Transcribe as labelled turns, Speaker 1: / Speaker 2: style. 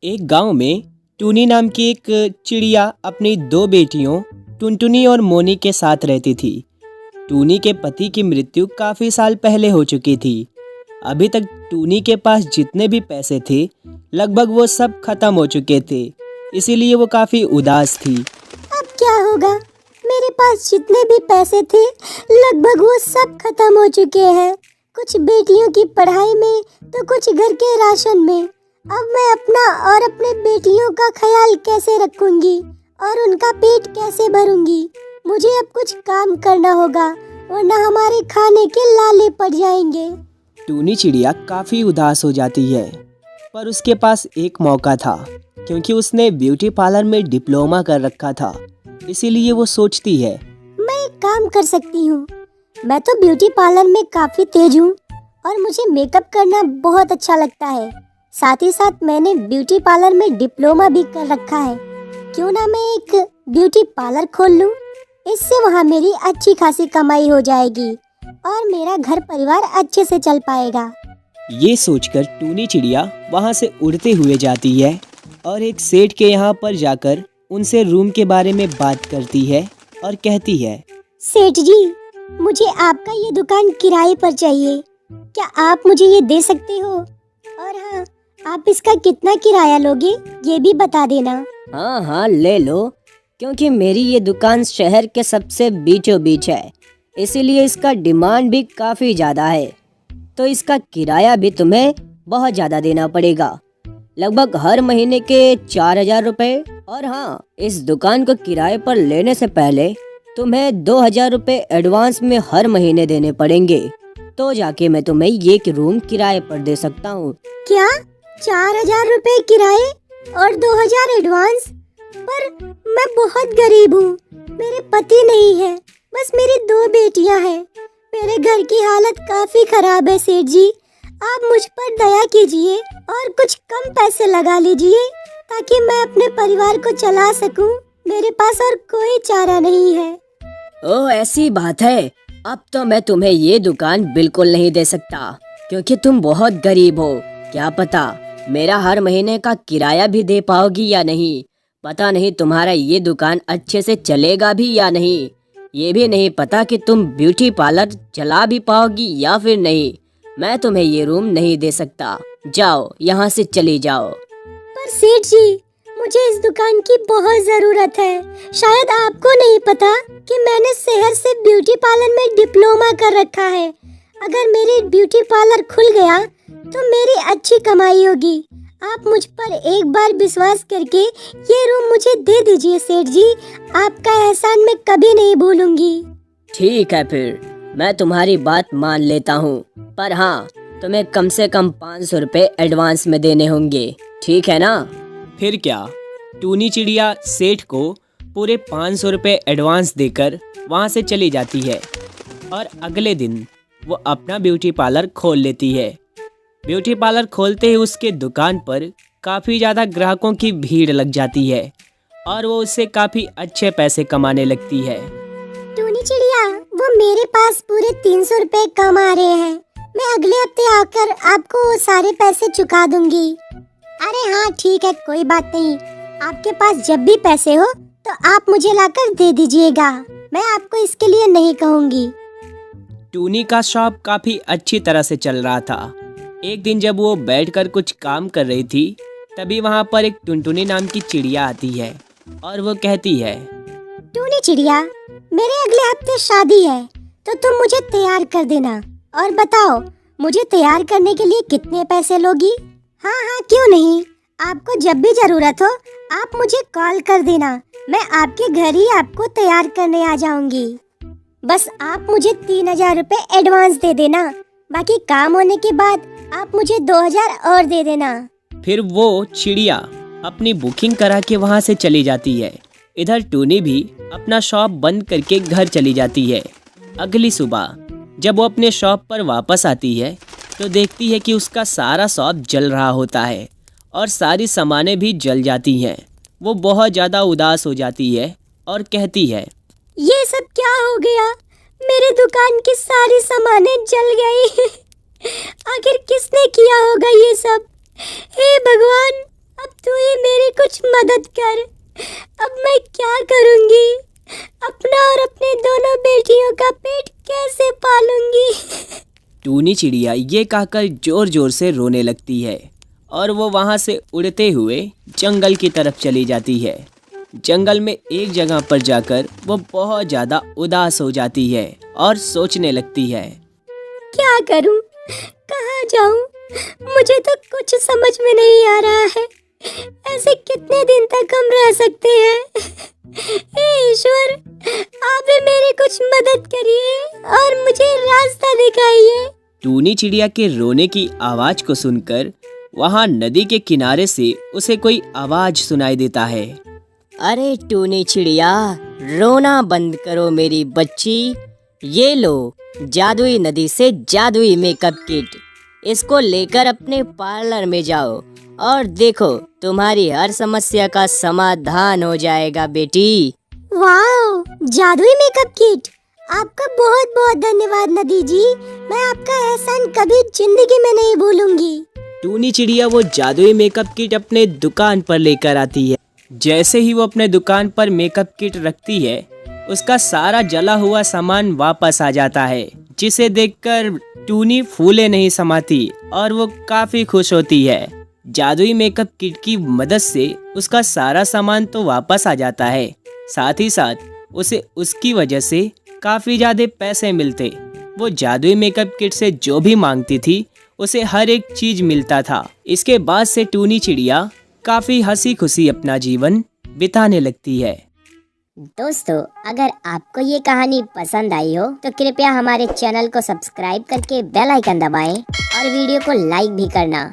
Speaker 1: एक गांव में टूनी नाम की एक चिड़िया अपनी दो बेटियों टुनटुनी और मोनी के साथ रहती थी। टूनी के पति की मृत्यु काफ़ी साल पहले हो चुकी थी। अभी तक टूनी के पास जितने भी पैसे थे लगभग वो सब खत्म हो चुके थे, इसीलिए वो काफ़ी उदास थी।
Speaker 2: अब क्या होगा? मेरे पास जितने भी पैसे थे लगभग वो सब खत्म हो चुके हैं। कुछ बेटियों की पढ़ाई में तो कुछ घर के राशन में। अब मैं अपना और अपने बेटियों का ख्याल कैसे रखूंगी और उनका पेट कैसे भरूंगी? मुझे अब कुछ काम करना होगा वरना हमारे खाने के लाले पड़ जाएंगे।
Speaker 1: टूनी चिड़िया काफ़ी उदास हो जाती है, पर उसके पास एक मौका था क्योंकि उसने ब्यूटी पार्लर में डिप्लोमा कर रखा था। इसीलिए वो सोचती है,
Speaker 2: मैं एक काम कर सकती हूँ। मैं तो ब्यूटी पार्लर में काफ़ी तेज हूँ और मुझे मेकअप करना बहुत अच्छा लगता है। साथ ही साथ मैंने ब्यूटी पार्लर में डिप्लोमा भी कर रखा है। क्यों ना मैं एक ब्यूटी पार्लर खोल लूँ? इससे वहाँ मेरी अच्छी खासी कमाई हो जाएगी और मेरा घर परिवार अच्छे से चल पाएगा।
Speaker 1: ये सोचकर टूनी चिड़िया वहाँ से उड़ते हुए जाती है और एक सेठ के यहाँ पर जाकर उनसे रूम के बारे में बात करती है और कहती है,
Speaker 2: सेठ जी, मुझे आपका ये दुकान किराए पर चाहिए। क्या आप मुझे ये दे सकते हो? और हाँ, आप इसका कितना किराया लोगे ये भी बता देना।
Speaker 3: हाँ ले लो, क्योंकि मेरी ये दुकान शहर के सबसे बीचों बीच है, इसीलिए इसका डिमांड भी काफ़ी ज़्यादा है। तो इसका किराया भी तुम्हें बहुत ज़्यादा देना पड़ेगा, लगभग हर महीने के 4,000 रुपये। और हाँ, इस दुकान को किराए पर लेने से पहले तुम्हें 2,000 रुपये एडवांस में हर महीने देने पड़ेंगे, तो जाके मैं तुम्हें ये रूम किराए पर दे सकता हूँ।
Speaker 2: क्या 4,000 रुपये किराए और 2,000 एडवांस? पर मैं बहुत गरीब हूँ, मेरे पति नहीं है, बस मेरी 2 बेटियाँ हैं। मेरे घर की हालत काफी खराब है सेठ जी, आप मुझ पर दया कीजिए और कुछ कम पैसे लगा लीजिए ताकि मैं अपने परिवार को चला सकूं। मेरे पास और कोई चारा नहीं है।
Speaker 3: ओह, ऐसी बात है। अब तो मैं तुम्हें ये दुकान बिल्कुल नहीं दे सकता क्योंकि तुम बहुत गरीब हो। क्या पता मेरा हर महीने का किराया भी दे पाओगी या नहीं। पता नहीं तुम्हारा ये दुकान अच्छे से चलेगा भी या नहीं। ये भी नहीं पता कि तुम ब्यूटी पार्लर चला भी पाओगी या फिर नहीं। मैं तुम्हें ये रूम नहीं दे सकता, जाओ यहाँ से चली जाओ।
Speaker 2: पर सेठ जी, मुझे इस दुकान की बहुत जरूरत है। शायद आपको नहीं पता कि मैंने शहर से ब्यूटी पार्लर में डिप्लोमा कर रखा है। अगर मेरी ब्यूटी पार्लर खुल गया तो मेरी अच्छी कमाई होगी। आप मुझ पर एक बार विश्वास करके ये रूम मुझे दे दीजिए सेठ जी, आपका एहसान मैं कभी नहीं भूलूंगी।
Speaker 3: ठीक है, फिर मैं तुम्हारी बात मान लेता हूँ, पर हाँ, तुम्हें कम से कम 500 रुपये एडवांस में देने होंगे, ठीक है ना?
Speaker 1: फिर क्या, टूनी चिड़िया सेठ को पूरे 500 रुपये एडवांस देकर वहाँ से चली जाती है और अगले दिन वो अपना ब्यूटी पार्लर खोल लेती है। ब्यूटी पार्लर खोलते ही उसके दुकान पर काफ़ी ज़्यादा ग्राहकों की भीड़ लग जाती है और वो उससे काफ़ी अच्छे पैसे कमाने लगती है।
Speaker 2: टूनी चिड़िया, वो मेरे पास पूरे 300 रुपए कमा रहे हैं। मैं अगले हफ्ते आकर आपको वो सारे पैसे चुका दूंगी। अरे हाँ ठीक है, कोई बात नहीं। आपके पास जब भी पैसे हो तो आप मुझे लाकर दे दीजिएगा, मैं आपको इसके लिए नहीं कहूँगी।
Speaker 1: टूनी का शॉप काफ़ी अच्छी तरह से चल रहा था। एक दिन जब वो बैठकर कुछ काम कर रही थी तभी वहाँ पर एक टुनटुनी नाम की चिड़िया आती है और वो कहती है,
Speaker 2: टूनी चिड़िया, मेरे अगले हफ्ते शादी है तो तुम मुझे तैयार कर देना। और बताओ, मुझे तैयार करने के लिए कितने पैसे लोगी? हाँ, क्यों नहीं। आपको जब भी जरूरत हो आप मुझे कॉल कर देना, मैं आपके घर ही आपको तैयार करने आ जाऊंगी। बस आप मुझे 3,000 रुपये एडवांस दे देना, बाकी काम होने के बाद आप मुझे 2,000 और दे देना।
Speaker 1: फिर वो चिड़िया अपनी बुकिंग करा के वहाँ से चली जाती है। इधर टूनी भी अपना शॉप बंद करके घर चली जाती है। अगली सुबह जब वो अपने शॉप पर वापस आती है तो देखती है कि उसका सारा शॉप जल रहा होता है और सारी सामानें भी जल जाती हैं। वो बहुत ज़्यादा उदास हो जाती है और कहती है,
Speaker 2: ये सब क्या हो गया? मेरे दुकान की सारी सामानें जल गई। आखिर किसने किया होगा ये सब? हे भगवान, अब तू कुछ मदद कर। अब मैं क्या करूँगी? अपना और अपने दोनों बेटियों का पेट कैसे पालूंगी?
Speaker 1: टूनी चिड़िया ये कहकर जोर जोर से रोने लगती है और वो वहाँ से उड़ते हुए जंगल की तरफ चली जाती है। जंगल में एक जगह पर जाकर वो बहुत ज़्यादा उदास हो जाती है और सोचने लगती है।
Speaker 2: क्या करूं? कहाँ जाऊं? मुझे तो कुछ समझ में नहीं आ रहा है। ऐसे कितने दिन तक हम रह सकते हैं? हे ईश्वर, आप भी मेरी कुछ मदद करिए और मुझे रास्ता दिखाइए।
Speaker 1: टूनी चिड़िया के रोने की आवाज को सुनकर वहाँ नदी के किनारे से उसे कोई आवाज सुनाई देता है।
Speaker 3: अरे टूनी चिड़िया, रोना बंद करो मेरी बच्ची। ये लो जादुई नदी से जादुई मेकअप किट। इसको लेकर अपने पार्लर में जाओ और देखो तुम्हारी हर समस्या का समाधान हो जाएगा बेटी।
Speaker 2: वाह, जादुई मेकअप किट! आपका बहुत बहुत धन्यवाद नदी जी। मैं आपका एहसान कभी जिंदगी में नहीं भूलूंगी।
Speaker 1: टूनी चिड़िया वो जादुई मेकअप किट अपने दुकान पर लेकर आती है। जैसे ही वो अपने दुकान पर मेकअप किट रखती है, उसका सारा जला हुआ सामान वापस आ जाता है, जिसे देखकर टूनी फूले नहीं समाती और वो काफी खुश होती है। जादुई मेकअप किट की मदद से उसका सारा सामान तो वापस आ जाता है, साथ ही साथ उसे उसकी वजह से काफी ज्यादा पैसे मिलते। वो जादुई मेकअप किट से जो भी मांगती थी उसे हर एक चीज मिलता था। इसके बाद से टूनी चिड़िया काफी हंसी खुशी अपना जीवन बिताने लगती है।
Speaker 2: दोस्तों, अगर आपको ये कहानी पसंद आई हो तो कृपया हमारे चैनल को सब्सक्राइब करके बेल आइकन दबाएं और वीडियो को लाइक भी करना।